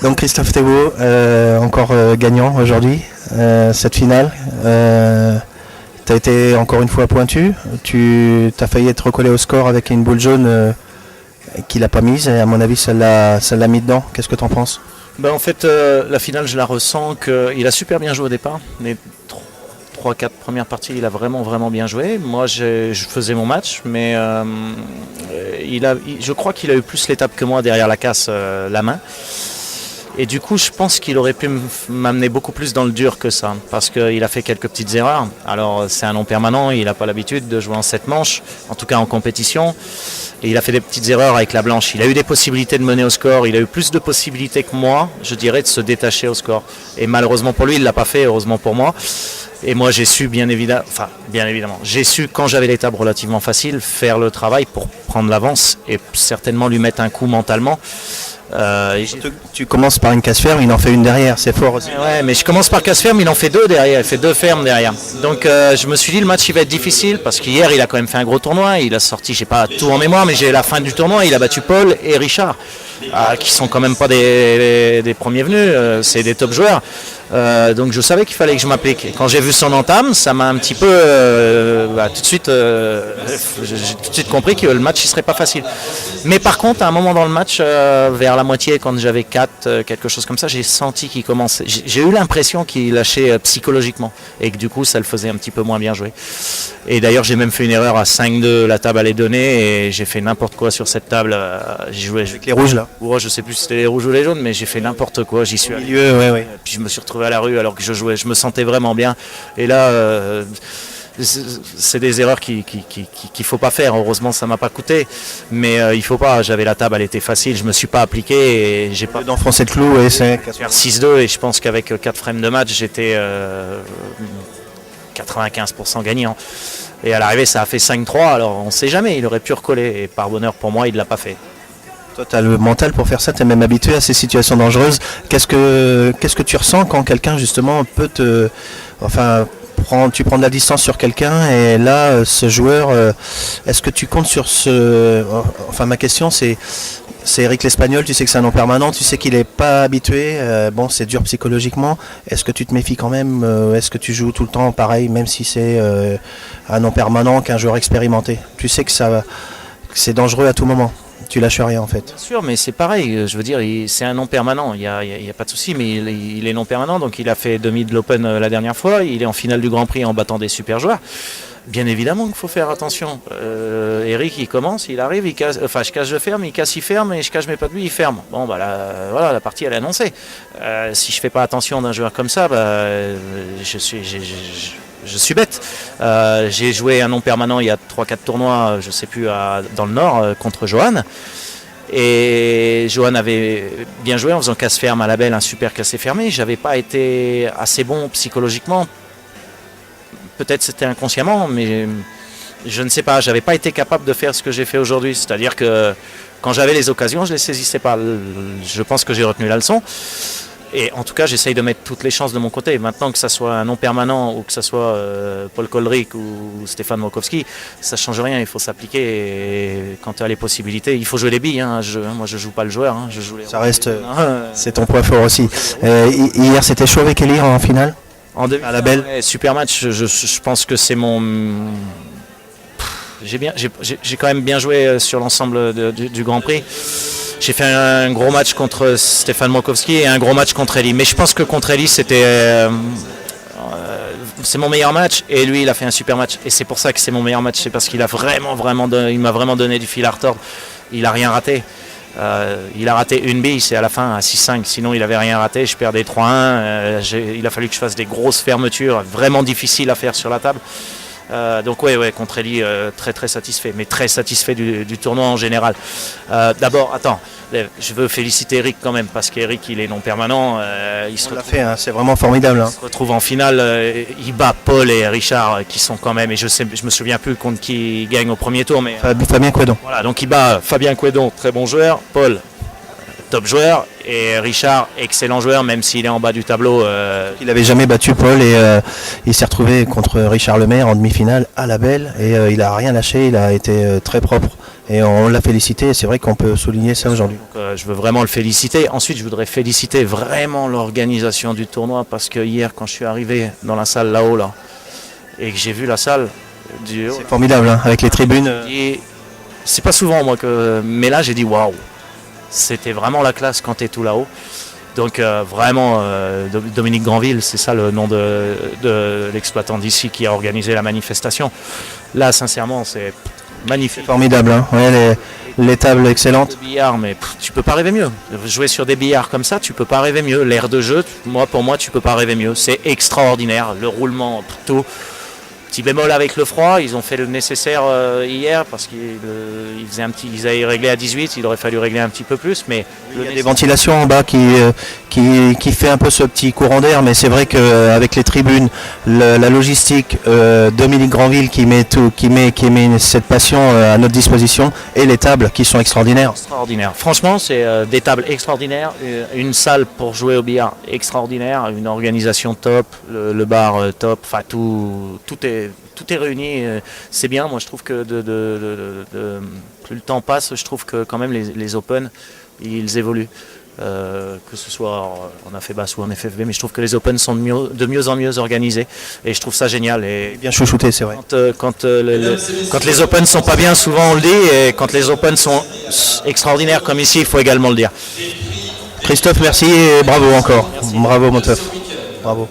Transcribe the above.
Donc Christophe Thébault, encore gagnant aujourd'hui, cette finale. Tu as été encore une fois pointu. Tu as failli être recollé au score avec une boule jaune qu'il n'a pas mise. Et à mon avis, ça l'a mis dedans. Qu'est-ce que tu en penses? En fait, la finale, je la ressens qu'il a super bien joué au départ. Les 3-4 premières parties, il a vraiment bien joué. Moi, je faisais mon match, mais je crois qu'il a eu plus l'étape que moi derrière la casse, la main. Et du coup, je pense qu'il aurait pu m'amener beaucoup plus dans le dur que ça, parce qu'il a fait quelques petites erreurs. Alors, c'est un non permanent, il n'a pas l'habitude de jouer en 7 manches, en tout cas en compétition. Et il a fait des petites erreurs avec la blanche. Il a eu des possibilités de mener au score, il a eu plus de possibilités que moi, je dirais, de se détacher au score. Et malheureusement pour lui, il ne l'a pas fait, heureusement pour moi. Et moi, j'ai su, bien évidemment, j'ai su, quand j'avais les tables relativement faciles, faire le travail pour prendre l'avance et certainement lui mettre un coup mentalement. Tu commences par une casse ferme, il en fait une derrière, c'est fort aussi. Ouais, mais je commence par casse ferme, il en fait 2 derrière, il fait 2 fermes derrière. Donc je me suis dit le match il va être difficile parce qu'hier il a quand même fait un gros tournoi, il a sorti, j'ai pas tout en mémoire, mais j'ai la fin du tournoi, il a battu Paul et Richard, qui sont quand même pas des premiers venus, c'est des top joueurs. Donc je savais qu'il fallait que je m'applique. Et quand j'ai vu son entame, ça m'a un petit peu tout de suite, j'ai tout de suite compris que le match il serait pas facile. Mais par contre, à un moment dans le match, vers la moitié, quand j'avais 4, quelque chose comme ça, j'ai senti qu'il commençait. J'ai eu l'impression qu'il lâchait psychologiquement et que du coup, ça le faisait un petit peu moins bien jouer. Et d'ailleurs, j'ai même fait une erreur à 5-2, la table allait donner et j'ai fait n'importe quoi sur cette table. J'ai joué avec les rouges là. Ouais, je sais plus si c'était les rouges ou les jaunes, mais j'ai fait n'importe quoi. J'y suis allé. Ouais. Puis je me suis retrouvé à la rue alors que je jouais. Je me sentais vraiment bien. Et là, c'est des erreurs qu'il faut pas faire. Heureusement, ça m'a pas coûté. Mais il faut pas. J'avais la table, elle était facile. Je me suis pas appliqué et j'ai pas d'enfoncer le clou. Ouais, c'est faire 6-2 et je pense qu'avec 4 frames de match, j'étais 95% gagnant. Et à l'arrivée, ça a fait 5-3. Alors on sait jamais. Il aurait pu recoller. Et par bonheur pour moi, il l'a pas fait. Toi, tu as le mental pour faire ça, tu es même habitué à ces situations dangereuses. Qu'est-ce que tu ressens quand quelqu'un, justement, peut te... Enfin, tu prends de la distance sur quelqu'un et là, ce joueur, est-ce que tu comptes sur ce... Enfin, ma question, c'est Eric l'Espagnol, tu sais que c'est un nom permanent, tu sais qu'il n'est pas habitué, bon, c'est dur psychologiquement. Est-ce que tu te méfies quand même? Est-ce que tu joues tout le temps pareil, même si c'est un nom permanent qu'un joueur expérimenté? Tu sais que c'est dangereux à tout moment. Tu lâches rien en fait. Bien sûr, mais c'est pareil, je veux dire, c'est un non permanent, il n'y a pas de souci, mais il est non permanent, donc il a fait demi de l'Open la dernière fois, il est en finale du Grand Prix en battant des super joueurs. Bien évidemment qu'il faut faire attention. Eric, il commence, il arrive, il casse, enfin je casse, je ferme, il casse, il ferme, et je cache mes pas de lui, il ferme. Bon, bah là, voilà, la partie elle est annoncée. Si je fais pas attention d'un joueur comme ça, je suis bête. J'ai joué un non permanent il y a 3-4 tournois, je sais plus, dans le Nord, contre Johan. Et Johan avait bien joué en faisant casse ferme à la belle, un super cassé fermé. J'avais pas été assez bon psychologiquement. Peut-être c'était inconsciemment, mais je ne sais pas. J'avais pas été capable de faire ce que j'ai fait aujourd'hui. C'est-à-dire que quand j'avais les occasions, je les saisissais pas. Je pense que j'ai retenu la leçon. Et en tout cas, j'essaye de mettre toutes les chances de mon côté. Maintenant, que ça soit un non permanent ou que ça soit Paul Koldrick ou Stéphane Mokowski, ça ne change rien. Il faut s'appliquer. Et quand tu as les possibilités, il faut jouer les billes. Moi, je ne joue pas le joueur. Je joue les... Ça reste, c'est ton point fort aussi. Hier, c'était chaud avec Elir en finale à la belle. Ouais, super match. Je pense que c'est mon... J'ai quand même bien joué sur l'ensemble du Grand Prix. J'ai fait un gros match contre Stéphane Mokowski et un gros match contre Elie. Mais je pense que contre Elie, c'est mon meilleur match. Et lui, il a fait un super match. Et c'est pour ça que c'est mon meilleur match. C'est parce qu'il a il m'a vraiment donné du fil à retordre. Il n'a rien raté. Il a raté une bille, c'est à la fin à 6-5. Sinon, il n'avait rien raté. Je perdais 3-1. Il a fallu que je fasse des grosses fermetures, vraiment difficiles à faire sur la table. Donc ouais, contre Elie, très satisfait, mais très satisfait du tournoi en général. D'abord, attends, je veux féliciter Eric quand même, parce qu'Eric, il est non permanent. Il se retrouve, fait, c'est vraiment formidable. Il se retrouve en finale, il bat Paul et Richard, qui sont quand même, et je me souviens plus contre qui il gagne au premier tour, mais Fabien Couedon. Voilà, donc il bat Fabien Couedon, très bon joueur, Paul, top joueur, et Richard, excellent joueur, même s'il est en bas du tableau. Il n'avait jamais battu Paul et il s'est retrouvé contre Richard Lemaire en demi-finale à la belle et il n'a rien lâché, il a été très propre. et on l'a félicité, et c'est vrai qu'on peut souligner ça aujourd'hui. Je veux vraiment le féliciter. Ensuite, je voudrais féliciter vraiment l'organisation du tournoi, parce que hier, quand je suis arrivé dans la salle là-haut, là, et que j'ai vu la salle du haut, C'est formidable, hein, avec les tribunes. et c'est pas souvent moi mais là j'ai dit waouh, c'était vraiment la classe quand t'es tout là-haut. Donc vraiment, Dominique Granville, c'est ça le nom de l'exploitant d'ici qui a organisé la manifestation. Là, sincèrement, c'est magnifique. Formidable, hein. Ouais, les tables excellentes. Le billard, mais tu peux pas rêver mieux. Jouer sur des billards comme ça, tu peux pas rêver mieux. L'air de jeu, pour moi, tu peux pas rêver mieux. C'est extraordinaire. Le roulement, tout. Petit bémol avec le froid, ils ont fait le nécessaire hier parce qu'ils avaient réglé à 18, il aurait fallu régler un petit peu plus, mais il y a des ventilations en bas qui fait un peu ce petit courant d'air, mais c'est vrai qu'avec les tribunes, la logistique, Dominique Granville qui met cette passion à notre disposition, et les tables qui sont extraordinaires. Extraordinaire. Franchement, c'est des tables extraordinaires, une salle pour jouer au billard extraordinaire, une organisation top, le bar top, enfin tout est réuni, c'est bien. Moi je trouve que plus le temps passe, je trouve que quand même les Open, ils évoluent. Que ce soit en effet basse ou en FFB, mais je trouve que les Open sont de mieux en mieux organisés et je trouve ça génial. Et bien chouchouté, c'est vrai. Quand les Open sont pas bien, souvent on le dit, et quand les Open sont extraordinaires comme ici, il faut également le dire. Christophe, merci et bravo encore. Merci. Bravo mon teuf. Bravo.